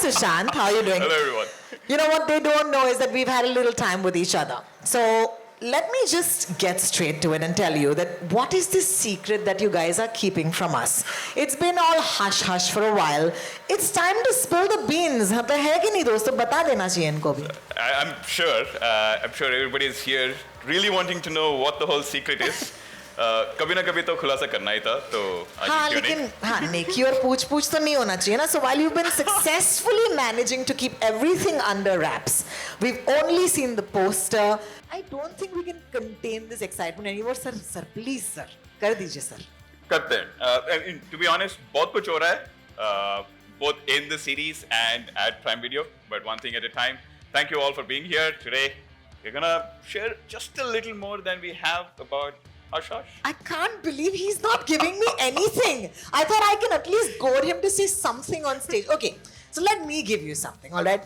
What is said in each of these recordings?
Sushant. How are you doing? Hello, everyone. You know what they don't know is that we've had a little time with each other. So let me just get straight to it and tell you that what is this secret that you guys are keeping from us? It's been all hush-hush for a while. It's time to spill the beans. अब तो है कि नहीं दोस्तों बता देना चाहिए इनको भी. I'm sure everybody is here really wanting to know what the whole secret is. कभी ना कभी तो खुलासा करना ही था तो आज हाँ क्यों लेकिन नहीं? हाँ नेकी और पूछ तो नहीं होना चाहिए ना. So while you've been successfully managing to keep everything under wraps, we've only seen the poster. I don't think we can contain this excitement anymore. Sir, please sir, कर दीजिए sir. करते हैं. And to be honest, बहुत कुछ हो रहा है, both in the series and at Prime Video. But one thing at a time. Thank you all for being here today. We're gonna share just a little more than we have about Hush Hush. I can't believe he's not giving me anything. I thought I can at least goad him to say something on stage. Okay, so let me give you something, all right?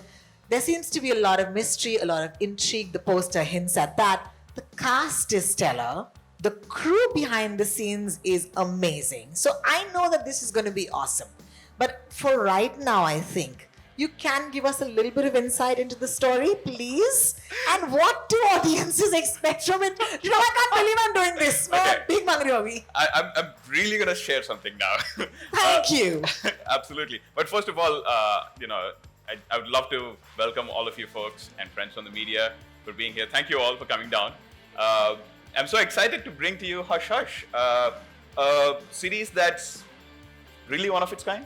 There seems to be a lot of mystery, a lot of intrigue. The poster hints at that. The cast is stellar. The crew behind the scenes is amazing. So I know that this is going to be awesome. But for right now, I think you can give us a little bit of insight into the story, please? And what do audiences expect from it? You know, I can't believe I'm doing this. Okay. Big Mangri Bobby. I'm really gonna share something now. Thank you. Absolutely. But first of all, I would love to welcome all of you folks and friends from the media for being here. Thank you all for coming down. I'm so excited to bring to you Hush Hush, a series that's really one of its kind.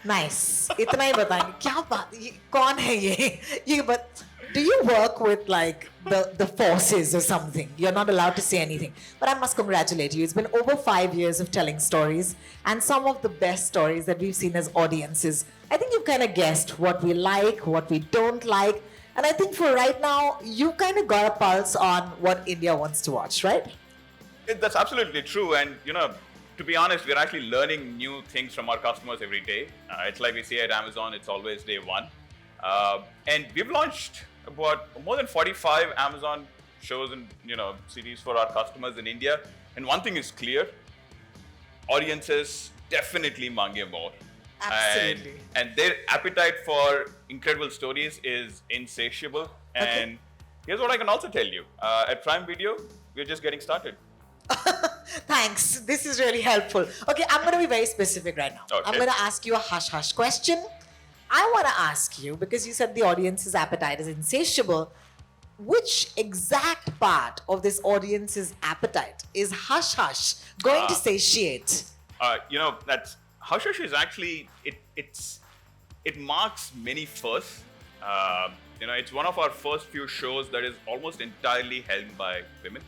Nice. इतना ही बताएंगे. क्या बात? कौन है ये? But do you work with like the forces or something? You're not allowed to say anything. But I must congratulate you. It's been over 5 years of telling stories and some of the best stories that we've seen as audiences. I think you've kind of guessed what we like, what we don't like. And I think for right now, you kind of got a pulse on what India wants to watch, right? That's absolutely true. And, to be honest, we're actually learning new things from our customers every day. It's like we say at Amazon, it's always day one. And we've launched about more than 45 Amazon shows and, series for our customers in India. And one thing is clear, audiences definitely mange more. Absolutely. And their appetite for incredible stories is insatiable. And here's what I can also tell you. At Prime Video, we're just getting started. Thanks. This is really helpful. Okay, I'm going to be very specific right now. Okay. I'm going to ask you a hush-hush question. I want to ask you, because you said the audience's appetite is insatiable, which exact part of this audience's appetite is hush-hush going to satiate? That's Hush Hush is actually, it marks many firsts. It's one of our first few shows that is almost entirely held by women.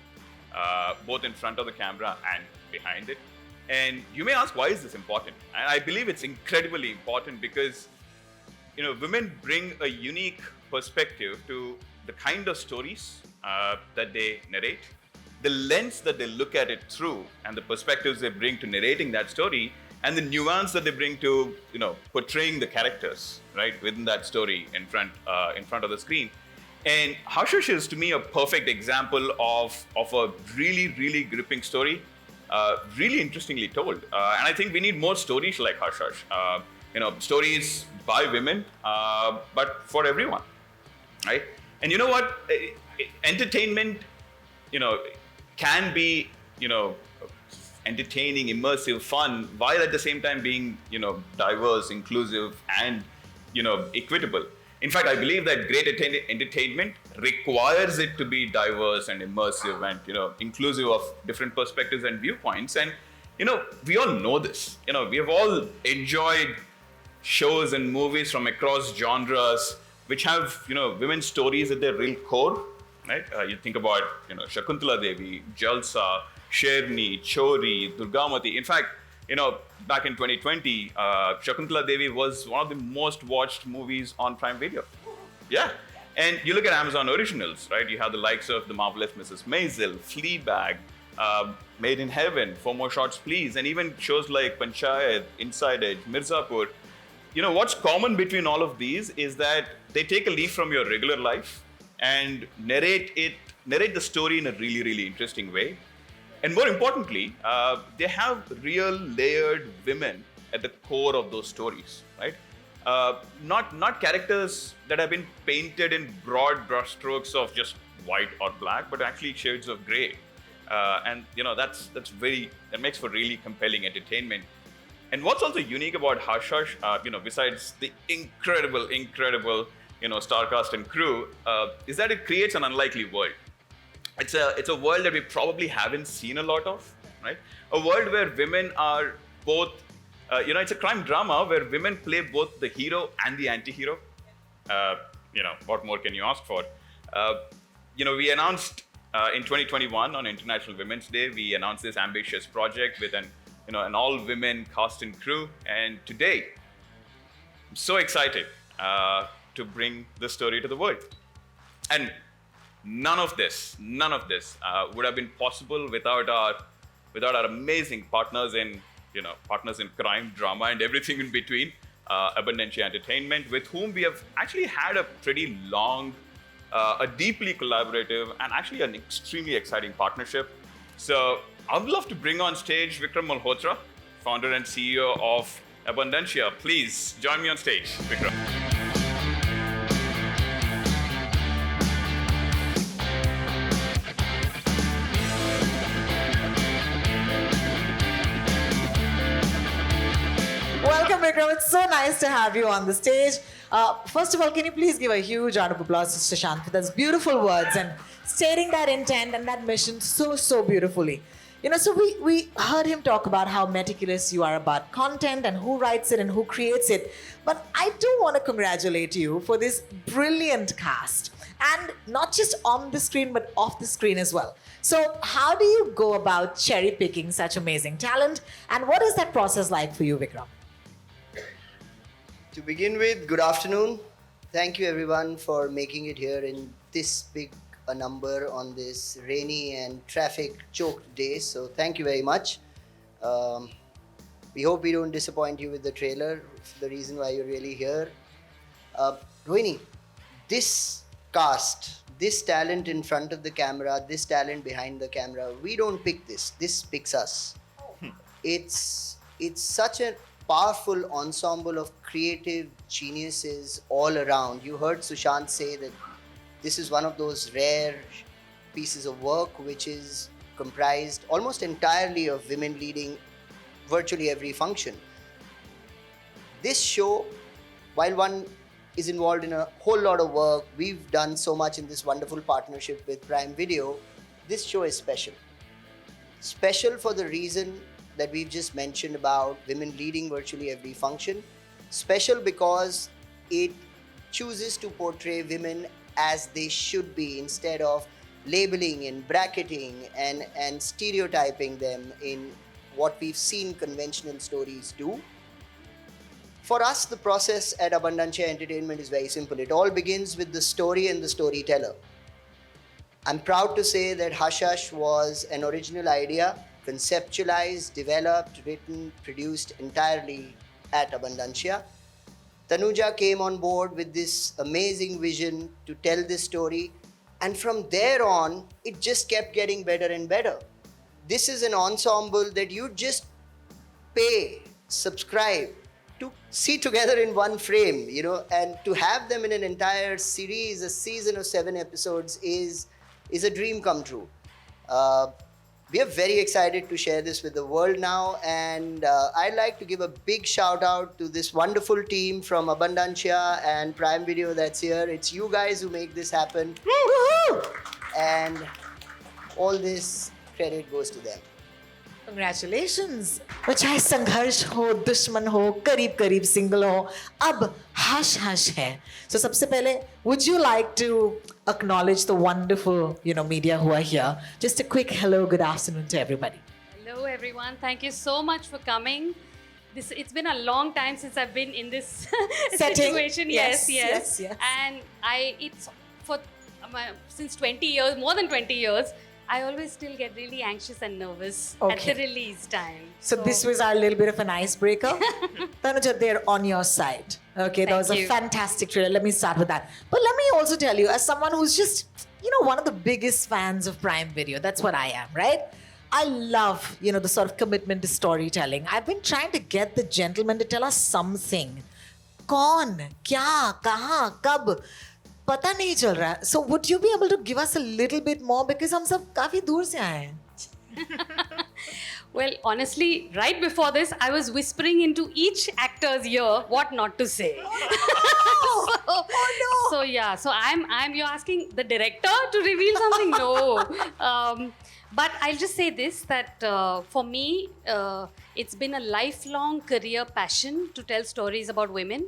Both in front of the camera and behind it. And you may ask, why is this important? And I believe it's incredibly important because, women bring a unique perspective to the kind of stories that they narrate, the lens that they look at it through, and the perspectives they bring to narrating that story, and the nuance that they bring to, portraying the characters, right, within that story in front of the screen. And Hush Hush is to me a perfect example of a really, really gripping story, really interestingly told. And I think we need more stories like Hush Hush. Stories by women, but for everyone, right? And you know what? Entertainment, can be, entertaining, immersive, fun, while at the same time being, diverse, inclusive, and, equitable. In fact, I believe that great entertainment requires it to be diverse and immersive and, inclusive of different perspectives and viewpoints. And, we all know this. We have all enjoyed shows and movies from across genres which have, women's stories at their real core, right? You think about, Shakuntala Devi, Jalsa, Sherni, Chori, Durgamati. In fact, back in 2020, Shakuntala Devi was one of the most watched movies on Prime Video. Yeah. And you look at Amazon originals, right? You have the likes of The Marvelous Mrs. Maisel, Fleabag, Made in Heaven, Four More Shots Please, and even shows like Panchayat, Inside Edge, Mirzapur. What's common between all of these is that they take a leaf from your regular life and narrate the story in a really, really interesting way. And more importantly, they have real layered women at the core of those stories, right? Not characters that have been painted in broad brushstrokes of just white or black, but actually shades of gray. And that makes for really compelling entertainment. And what's also unique about Hush Hush, besides the incredible, star cast and crew, is that it creates an unlikely world. It's a world that we probably haven't seen a lot of, right? A world where women are both, it's a crime drama where women play both the hero and the anti-hero. What more can you ask for? We announced in 2021 on International Women's Day, we announced this ambitious project with an all-women cast and crew. And today, I'm so excited to bring this story to the world. And none of this would have been possible without our amazing partners in crime, drama, and everything in between. Abundantia Entertainment, with whom we have actually had a pretty long, a deeply collaborative, and actually an extremely exciting partnership. So I would love to bring on stage Vikram Malhotra, founder and CEO of Abundantia. Please join me on stage, Vikram. Welcome, Vikram. It's so nice to have you on the stage. First of all, can you please give a huge round of applause to Shashank for those beautiful words and stating that intent and that mission so beautifully. So we heard him talk about how meticulous you are about content and who writes it and who creates it. But I do want to congratulate you for this brilliant cast. And not just on the screen, but off the screen as well. So how do you go about cherry picking such amazing talent? And what is that process like for you, Vikram? To begin with, good afternoon. Thank you everyone for making it here in this big a number on this rainy and traffic choked day. So thank you very much. We hope we don't disappoint you with the trailer, the reason why you're really here. Rohini, this cast, this talent in front of the camera, this talent behind the camera, we don't pick this. This picks us. It's such a powerful ensemble of creative geniuses all around. You heard Sushant say that this is one of those rare pieces of work which is comprised almost entirely of women leading virtually every function. This show, while one is involved in a whole lot of work, we've done so much in this wonderful partnership with Prime Video, this show is special. Special for the reason that we've just mentioned about women leading virtually every function. Special because it chooses to portray women as they should be instead of labeling and bracketing and stereotyping them in what we've seen conventional stories do. For us, the process at Abundantia Entertainment is very simple. It all begins with the story and the storyteller. I'm proud to say that Hush Hush was an original idea, conceptualized, developed, written, produced entirely at Abundantia. Tanuja came on board with this amazing vision to tell this story, and from there on, it just kept getting better and better. This is an ensemble that you just pay, subscribe to see together in one frame, and to have them in an entire series, a season of 7 episodes is a dream come true. We are very excited to share this with the world now, and I'd like to give a big shout out to this wonderful team from Abundantia and Prime Video that's here. It's you guys who make this happen. Woo-hoo! And all this credit goes to them. Congratulations. तो चाहे संघर्ष हो, दुश्मन हो, करीब single हो, अब hush hush है. So सबसे पहले, would you like to acknowledge the wonderful, media who are here? Just a quick hello, good afternoon to everybody. Hello everyone. Thank you so much for coming. It's been a long time since I've been in this situation. Yes. And it's for since 20 years, more than 20 years. I always still get really anxious and nervous at the release time. So this was our little bit of an icebreaker. Tanuja, they're on your side. Okay, that was a fantastic trailer. Let me start with that. But let me also tell you, as someone who's just, one of the biggest fans of Prime Video, that's what I am, right? I love, the sort of commitment to storytelling. I've been trying to get the gentleman to tell us something कौन, क्या, कहाँ, कब, पता नहीं चल रहा है. So would you be able to give us a little bit more because हम सब काफी दूर से आए हैं. Well, honestly, right before this, I was whispering into each actor's ear what not to say. So yeah, so I'm. You're asking the director to reveal something? No. But I'll just say this, that for me, it's been a lifelong career passion to tell stories about women.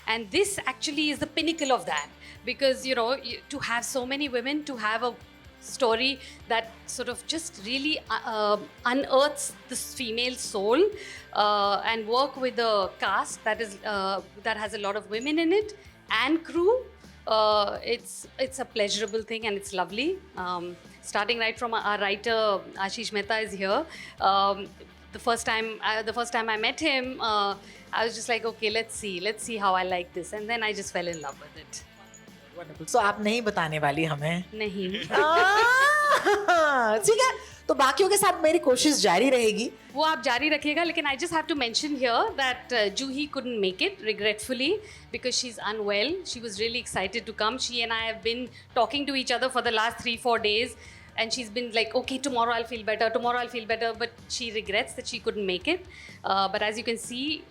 And this actually is the pinnacle of that. Because, to have so many women, to have a story that sort of just really unearths this female soul and work with a cast that has a lot of women in it and crew. It's a pleasurable thing and it's lovely. Starting right from our writer Ashish Mehta is here. The first time I met him, I was just like, okay, let's see how I like this, and then I just fell in love with it. Wonderful. So आप नहीं बताने वाली हमें? नहीं. ठीक है. तो बाकियों के साथ मेरी कोशिश जारी रहेगी. वो आप जारी रखिएगा, लेकिन I just have to mention here that Juhi couldn't make it, regretfully, because she's unwell. She was really excited to come. She and I have been talking to each other for the last 3-4 days. And she's been like, okay, tomorrow I'll feel better. But she regrets that she couldn't make it. But as you can see,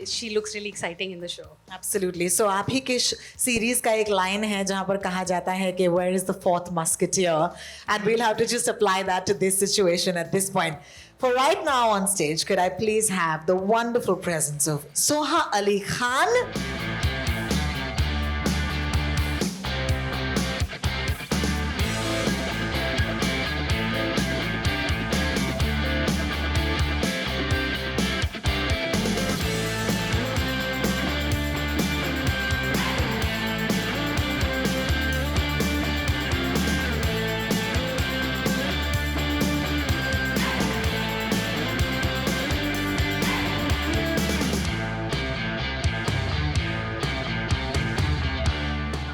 she looks really exciting in the show. Absolutely. So आप ही के series का एक line है जहाँ पर कहा जाता है कि where is the fourth musketeer? And we'll have to just apply that to this situation at this point. For right now on stage, could I please have the wonderful presence of Soha Ali Khan?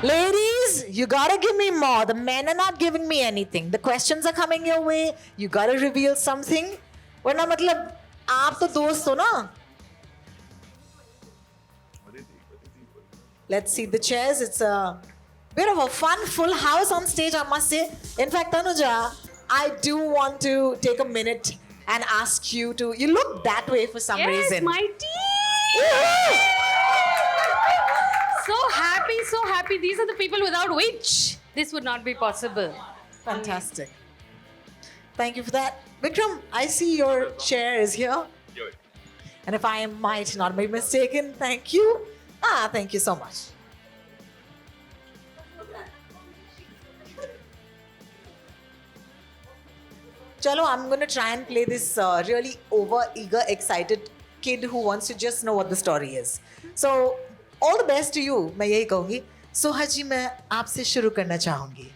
Ladies, you gotta give me more. The men are not giving me anything. The questions are coming your way. You gotta reveal something. वरना मतलब आप तो दोस्त हो ना? Let's see the chairs. It's a bit of a fun, full house on stage, I must say. In fact, Tanuja, I do want to take a minute and ask you to. You look that way for some reason. Yes, my team! So happy. These are the people without which this would not be possible. Fantastic. Thank you for that. Vikram, I see your chair is here. And if I might not be mistaken, thank you. Thank you so much. Chalo, I'm going to try and play this really over-eager, excited kid who wants to just know what the story is. So, all the best to you, मैं यही कहूँगी. सोहा जी, मैं आपसे शुरू करना चाहूँगी.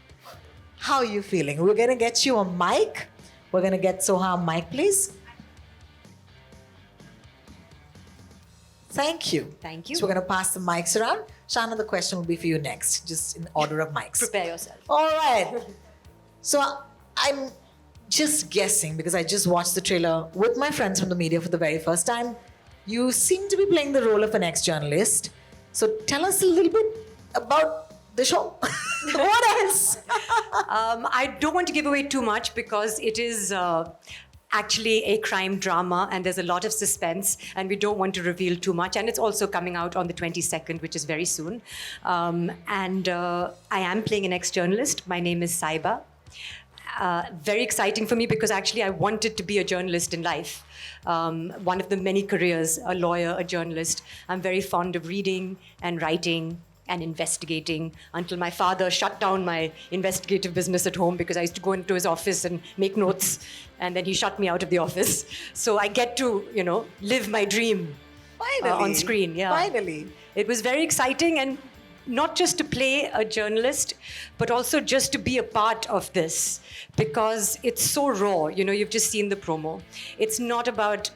How are you feeling? We're going to get you a mic. We're going to get Soha a mic, please. Thank you. Thank you. So we're going to pass the mics around. Shahana, the question will be for you next, just in order of mics. Prepare yourself. All right. So I'm just guessing, because I just watched the trailer with my friends from the media for the very first time. You seem to be playing the role of an ex-journalist. So tell us a little bit about the show. What else? I don't want to give away too much because it is actually a crime drama and there's a lot of suspense and we don't want to reveal too much. And it's also coming out on the 22nd, which is very soon. I am playing an ex-journalist. My name is Saiba. Very exciting for me because actually I wanted to be a journalist in life. One of the many careers, a lawyer, a journalist. I'm very fond of reading and writing and investigating until my father shut down my investigative business at home because I used to go into his office and make notes and then he shut me out of the office. So I get to, live my dream on screen. Yeah. Finally. It was very exciting and not just to play a journalist, but also just to be a part of this because it's so raw. You've just seen the promo. It's not about,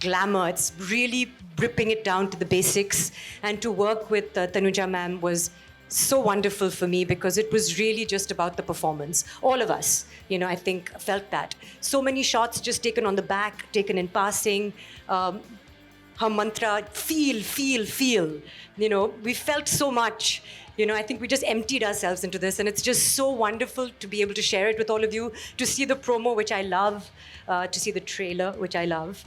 glamour. It's really ripping it down to the basics. And to work with Tanuja ma'am was so wonderful for me because it was really just about the performance. All of us, I think felt that. So many shots just taken on the back, taken in passing. her mantra, feel, feel, feel. We felt so much. I think we just emptied ourselves into this, and it's just so wonderful to be able to share it with all of you, to see the promo, which I love, to see the trailer, which I love.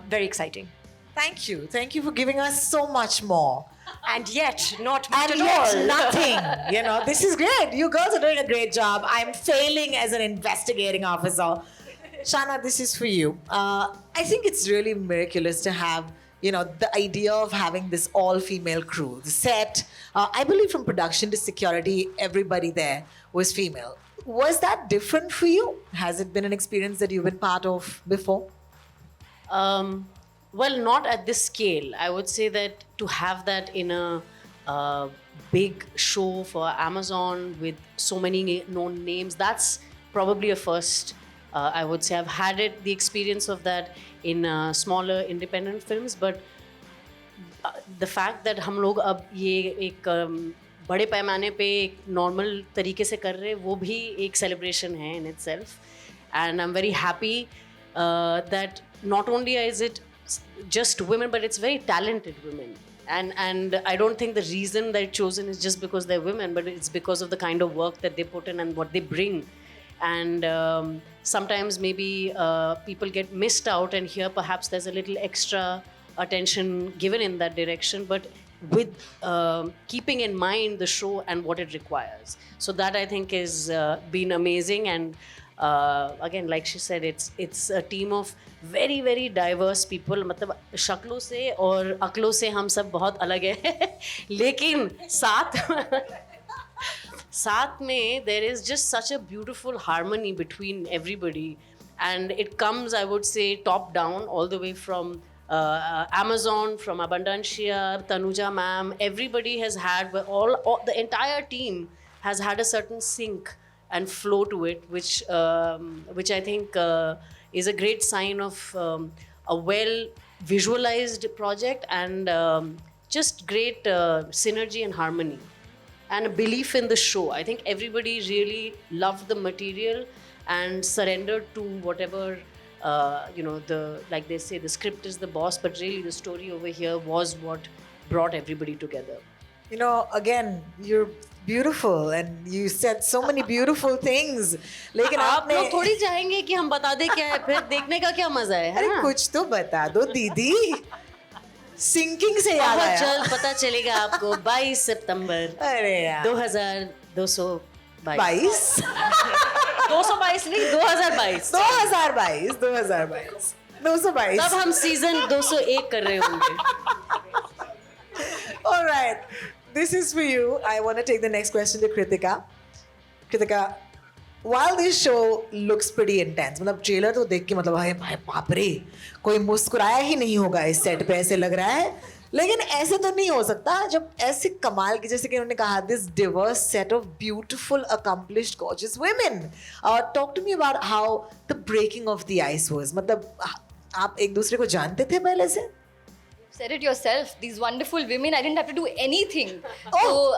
Very exciting. Thank you. Thank you for giving us so much more. And yet, not much And at yet, all. nothing. This is great. You girls are doing a great job. I'm failing as an investigating officer. Shahana, this is for you. I think it's really miraculous to have, the idea of having this all-female crew. The set, I believe from production to security, everybody there was female. Was that different for you? Has it been an experience that you've been part of before? Well, not at this scale. I would say that to have that in a big show for Amazon with so many known names, that's probably a first. I would say I've had the experience of that in smaller independent films, but the fact that हम लोग अब ये एक बड़े पैमाने पे एक normal तरीके से कर रहे हैं, वो भी एक celebration है in itself. And I'm very happy that not only is it just women, but it's very talented women. And I don't think the reason they're chosen is just because they're women, but it's because of the kind of work that they put in and what they bring. And sometimes maybe people get missed out, and here perhaps there's a little extra attention given in that direction, but with keeping in mind the show and what it requires. So that I think has been amazing. And again, like she said, it's a team of very very diverse people. मतलब शक्लों से और अक्लों से हम सब बहुत अलग हैं लेकिन साथ में there is just such a beautiful harmony between everybody, and it comes, I would say, top down, all the way from Amazon, from Abundancia, Tanuja ma'am. Everybody has had, the entire team has had a certain sync and flow to it, which I think is a great sign of a well visualized project, and just great synergy and harmony and a belief in the show. I think everybody really loved the material and surrendered to whatever like they say, the script is the boss, but really the story over here was what brought everybody together. Again, you're beautiful and you said so many beautiful things. लेकिन आप आपने लोग थोड़ी चाहेंगे कि हम बता दें क्या है, फिर देखने का क्या मजा है अरे कुछ तो बता दो दीदी. सिंकिंग से याद बहुत आया. जल्द पता चलेगा आपको 22 सितंबर अरे यार 2222 22 नहीं 2022 222 तब हम सीजन 201 कर रहे होंगे. All right, this is for you. I want to take the next question to Kritika. Kritika, while this show looks pretty intense, मतलब ट्रेलर तो देख के मतलब भाई बाप रे, कोई मुस्कुराया ही नहीं होगा इस सेट पे, ऐसे लग रहा है. लेकिन ऐसे तो नहीं हो सकता जब ऐसे कमाल की, जैसे कि उन्होंने कहा, this diverse set of beautiful, accomplished, gorgeous women. Talk to me about how the breaking of the ice was. मतलब आप एक दूसरे को जानते थे पहले से? Said it yourself. These wonderful women, I didn't have to do anything. So,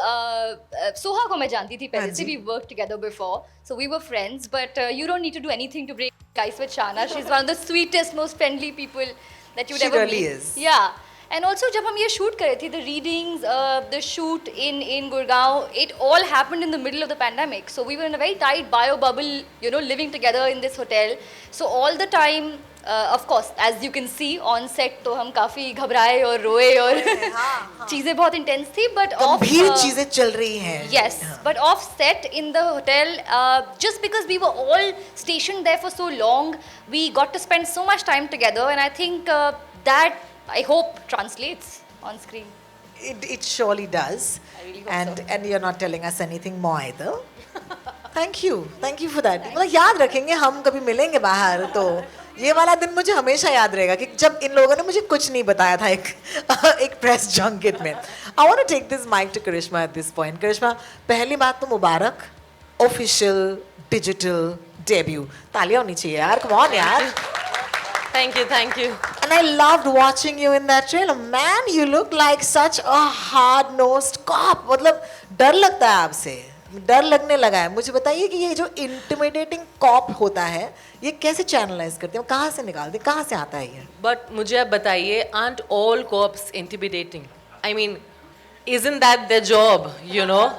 Soha ko main janti thi pehle se. We worked together before, so we were friends. But you don't need to do anything to break ice with Shahana. She's one of the sweetest, most friendly people that you'd ever meet. She really is. Yeah. And also, जब हम ये shoot कर रहे थे, the readings, the shoot in Gurgaon, it all happened in the middle of the pandemic. So we were in a very tight bio bubble, living together in this hotel. So all the time, of course, as you can see on set, तो हम काफी घबराए और रोए और चीजें बहुत intense थी. But गंभीर चीजें चल रही हैं. Yes, but off set in the hotel, just because we were all stationed there for so long, we got to spend so much time together, and I think that, I hope, translates on screen. It surely does. I really hope so. And you're not telling us anything more either. Thank you for that. मतलब याद रखेंगे, हम कभी मिलेंगे बाहर तो ये वाला दिन मुझे हमेशा याद रहेगा कि जब इन लोगों ने मुझे कुछ नहीं बताया था एक प्रेस जंकेट में. I want to take this mic to Karishma at this point. Karishma, पहली बात तो मुबारक, official digital debut. तालियां होनी चाहिए यार, come on यार. Thank you. And I loved watching you in that trailer. Man, you look like such a hard-nosed cop. मतलब डर लगता है आपसे. डर लगने लगा है. मुझे बताइए कि ये जो इंटिमिडेटिंग कॉप होता है ये कैसे चैनलाइज करते हैं, कहाँ से निकालते हैं, कहाँ से आता है ये? But मुझे आप बताइए, aren't all cops intimidating? I mean, isn't that their job, you know?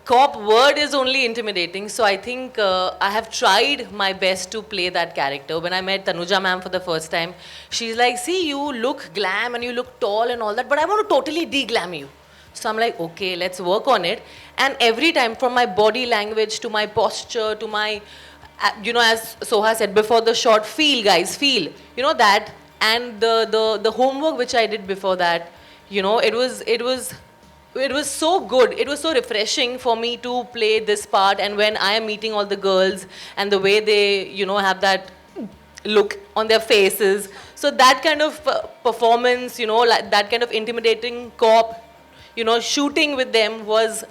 Cop word is only intimidating, so I think I have tried my best to play that character. When I met Tanuja ma'am for the first time, she's like, see, you look glam and you look tall and all that, but I want to totally de-glam you. So I'm like, okay, let's work on it. And every time, from my body language to my posture to my, you know, as Soha said before the shot, feel, guys, feel. You know that, and the homework which I did before that, you know, it was so good. It was so refreshing for me to play this part. And when I am meeting all the girls and the way they, you know, have that look on their faces. So that kind of performance, you know, like that kind of intimidating cop, you know, shooting with them was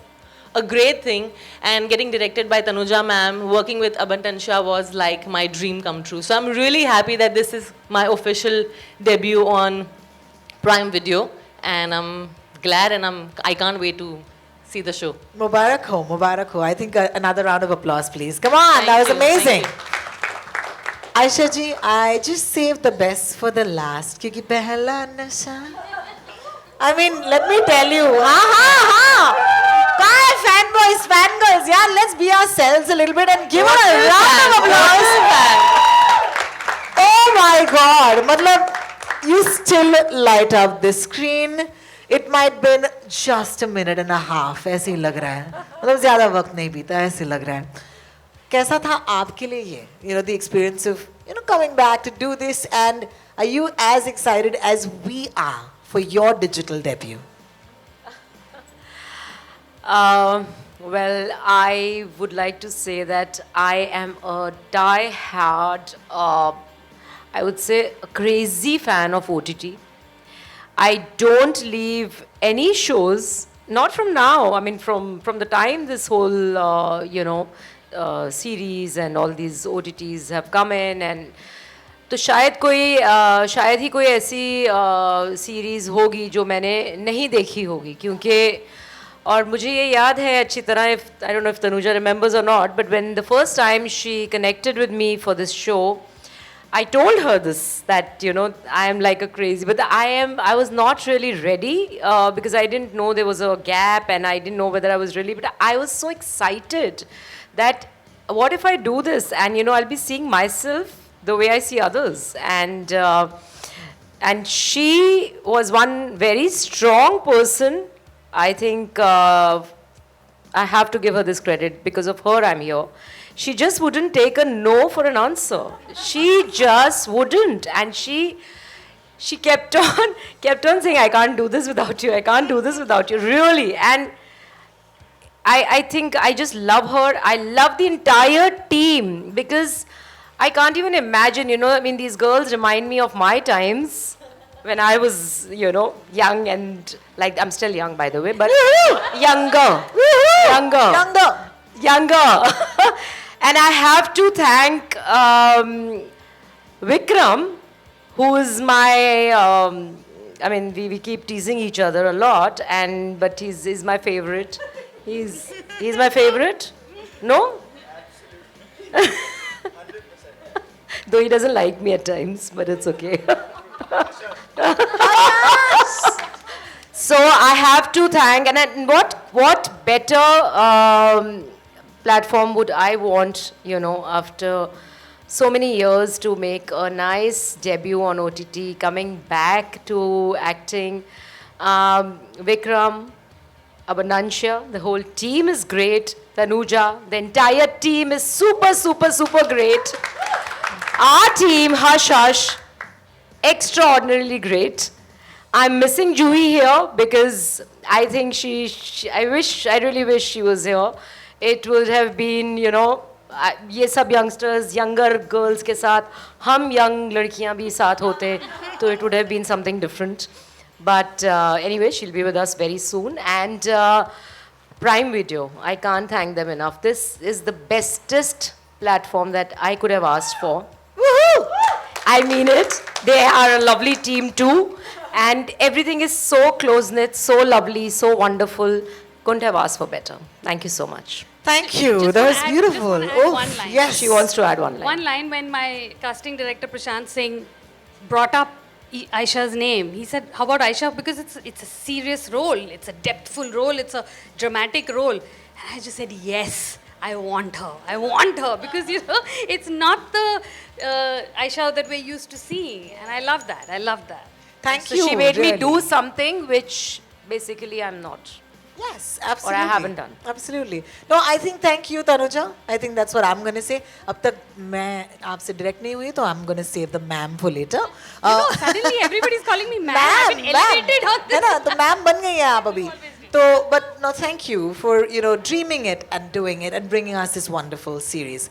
a great thing. And getting directed by Tanuja ma'am, working with Abantansha was like my dream come true. So I'm really happy that this is my official debut on Prime Video. And I'm glad and I can't wait to see the show. Mubarak ho, Mubarak ho. I think another round of applause, please. Come on, that was amazing. Ayesha ji, I just saved the best for the last. Kyunki pehla nasha. I mean, let me tell you. Fanboys, fangirls, yeah, let's be ourselves a little bit and give her a round of applause. Oh my God. Matlab, you still light up the screen. It might been just a minute and a half. ऐसे ही लग रहा है. मतलब ज़्यादा वक्त नहीं बीता, ऐसे लग रहा है. कैसा था आपके लिए ये? You know, the experience of, you know, coming back to do this, and are you as excited as we are for your digital debut? Well, I would like to say that I am a die-hard, I would say a crazy fan of OTT. I don't leave any shows, not from now, I mean from the time this whole, you know, series and all these OTTs have come in, and तो शायद ही कोई ऐसी series होगी जो मैंने नहीं देखी होगी, क्योंकि और मुझे ये याद है अच्छी तरह, I don't know if Tanuja remembers or not, but when the first time she connected with me for this show, I told her this, that, you know, I am like a crazy, but I was not really ready because I didn't know there was a gap and I didn't know whether I was really, but I was so excited that what if I do this and, you know, I'll be seeing myself the way I see others. And she was one very strong person. I think I have to give her this credit. Because of her, I'm here. She just wouldn't take a no for an answer. She just wouldn't. And she kept on saying, I can't do this without you. I can't do this without you. Really. And I think I just love her. I love the entire team because I can't even imagine, you know, I mean, these girls remind me of my times when I was, you know, young and, like, I'm still young, by the way, but younger. And I have to thank Vikram, who is my, I mean, we keep teasing each other a lot, but he's my favorite. He's my favorite? No? Though he doesn't like me at times, but it's okay. So I have to thank, and what better platform would I want, you know, after so many years to make a nice debut on OTT, coming back to acting. Vikram, Abantansha, the whole team is great. Tanuja, the entire team is super, super, super great. Our team, Hush Hush, extraordinarily great. I'm missing Juhi here because I think I really wish she was here. It would have been, you know, ये सब youngsters, younger girls के साथ, हम young लड़कियाँ भी साथ होते, तो it would have been something different. But anyway, she'll be with us very soon. And Prime Video, I can't thank them enough. This is the bestest platform that I could have asked for. Woohoo! I mean it. They are a lovely team too. And everything is so close-knit, so lovely, so wonderful. couldn't have asked for better. Thank you so much. Thank you. Just That wanna was add- beautiful. just wanna add Oh, one line. yes. She wants to add one line. One line when my casting director Prashant Singh brought up Aisha's name. He said, "How about Aisha? Because it's a serious role. It's a depthful role. It's a dramatic role." And I just said, "Yes, I want her. I want her because it's not the Aisha that we're used to seeing, and I love that. I love that." Thank So you. she made me really. do something which basically I'm not. Yes, absolutely. haven't done. Absolutely. No, I think thank you, Tanuja. I think that's what I'm going to say. अब तक मैं आपसे direct नहीं हुई, तो I'm going to save the ma'am for later. Suddenly everybody's calling me ma'am. I've been elevated on this. है ना? तो ma'am बन गई हैं आप अभी. So, but no, thank you for dreaming it and doing it and bringing us this wonderful series.